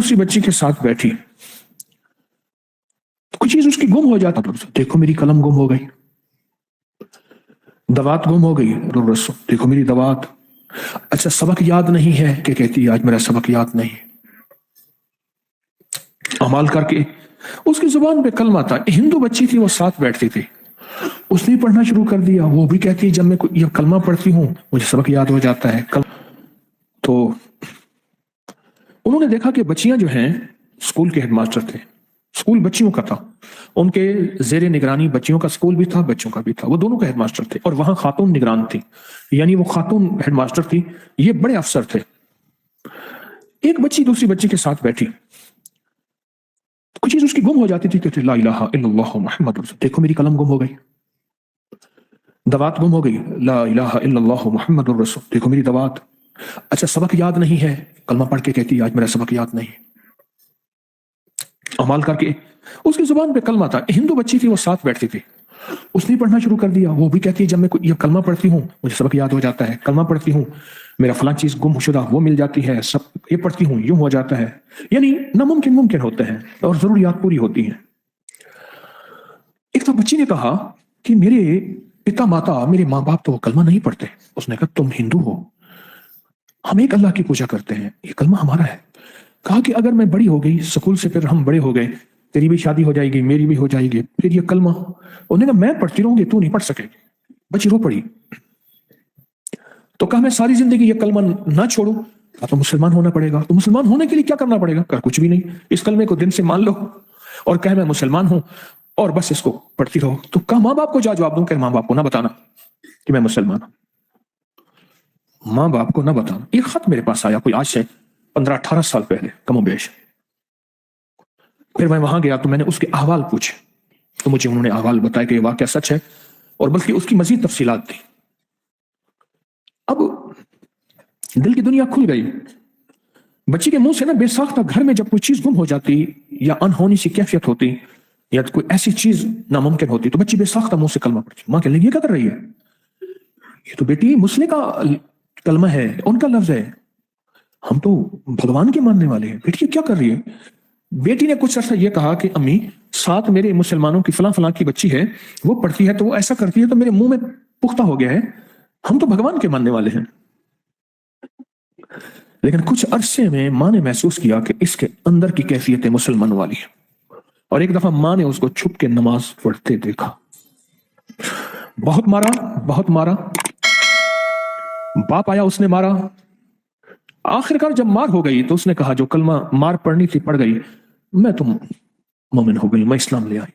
दूसरी बच्ची के साथ बैठी, कोई चीज उसकी गुम हो जाता तो देखो मेरी कलम गुम हो गई, दवात गुम हो गई तो रसो देखो मेरी दवात। अच्छा सबक याद नहीं है कि कहती आज मेरा सबक याद नहीं। अमाल करके उसकी जुबान पे कलमा था, हिंदू बच्ची थी, वो साथ बैठती थी, उसने पढ़ना शुरू कर दिया। वो भी कहती है जब मैं ये कलमा पढ़ती हूँ मुझे सबक याद हो जाता है। तो उन्होंने देखा कि बच्चियां जो हैं, स्कूल के हेडमास्टर थे, स्कूल बच्चियों का था, उनके जेर निगरानी बच्चियों का स्कूल भी था, बच्चों का भी था, वो दोनों के हेडमास्टर थे, और वहां खातून निगरान थी, यानी वो खातून हेडमास्टर थी, ये बड़े अफसर थे। एक बच्ची दूसरी बच्ची के साथ बैठी, कुछ चीज उसकी गुम हो जाती थी, कहती ला इलाहा इल्लल्लाह मुहम्मद रसूल, देखो मेरी कलम गुम हो गई, दवात गुम हो गई, ला इलाहा इल्लल्लाह मुहम्मद रसूल, देखो मेरी दवात। अच्छा सबक याद नहीं है, कलमा पढ़ के कहती आज मेरा सबक याद नहीं। अमाल करके उसकी जुबान पे कलमा था, हिंदू बच्ची थी, वो साथ बैठती थी, उसने पढ़ना शुरू कर दिया। वो भी कहती है जब मैं ये कलमा पढ़ती हूँ मुझे सबक याद हो जाता है, कलमा पढ़ती हूँ मेरा फलां चीज गुमशुदा वो मिल जाती है, सब ये पढ़ती हूँ यूं हो जाता है, यानी नामुमकिन मुमकिन होते हैं और जरूरियात पूरी होती हैं। एक तो बच्ची ने कहा कि मेरे पिता माता, मेरे माँ बाप तो कलमा नहीं पढ़ते। उसने कहा तुम हिंदू हो, हम एक अल्लाह की पूजा करते हैं, ये कलमा हमारा है। कहा कि अगर मैं बड़ी हो गई, स्कूल से फिर हम बड़े हो गए, तेरी भी शादी हो जाएगी, मेरी भी हो जाएगी, फिर ये कलमा, उन्होंने कहा मैं पढ़ती रहूंगी, तू नहीं पढ़ सकेगी। बच्ची रो पड़ी। तो कहा मैं सारी जिंदगी ये कलमा ना छोड़ू, कहा तो मुसलमान होना पड़ेगा। तो मुसलमान होने के लिए क्या करना पड़ेगा? कहा कुछ भी नहीं, इस कलमे को दिन से मान लो और कह मैं मुसलमान हूं और बस इसको पढ़ती रहो। तो कहा माँ बाप को जा जवाब दूं? कह माँ बाप को ना बताना कि मैं मुसलमान हूं, माँ बाप को ना बताना। एक खत मेरे पास आया कोई आज से 15-18 साल पहले कमोबेश। फिर मैं वहां गया तो मैंने उसके अहवाल पूछे, तो मुझे उन्होंने अहवाल बताया कि ये वाकया सच है और बल्कि उसकी मजीद तफसीलात थी। अब दिल की दुनिया खुल गई। बच्ची के मुंह से ना बेसाख्ता घर में जब कोई चीज गुम हो जाती या अनहोनी सी कैफियत होती या कोई ऐसी चीज नामुमकिन होती तो बच्ची बेसाख्ता मुंह से कलमा पढ़ती। मां कह लगी ये क्या कर रही है? ये तो बेटी मुस्लिम का कलमा है, उनका लफ्ज है, हम तो भगवान के मानने वाले हैं, बेटी ये क्या कर रही है? बेटी ने कुछ अर्सा ये कहा कि अम्मी साथ मेरे मुसलमानों की फलां फलां की बच्ची है, वो पढ़ती है तो वो ऐसा करती है तो मेरे मुंह में पुख्ता हो गया है, हम तो भगवान के मानने वाले हैं। लेकिन कुछ अरसे में मां ने महसूस किया कि इसके अंदर की कैफियत मुसलमान वाली है, और एक दफा मां ने उसको छुप के नमाज पढ़ते देखा। बहुत मारा, बहुत मारा, बाप आया उसने मारा। आखिरकार जब मार हो गई तो उसने कहा जो कलमा मार पढ़नी थी पढ़ गई, मैं तो मोमिन हो गई, मैं इस्लाम ले आई।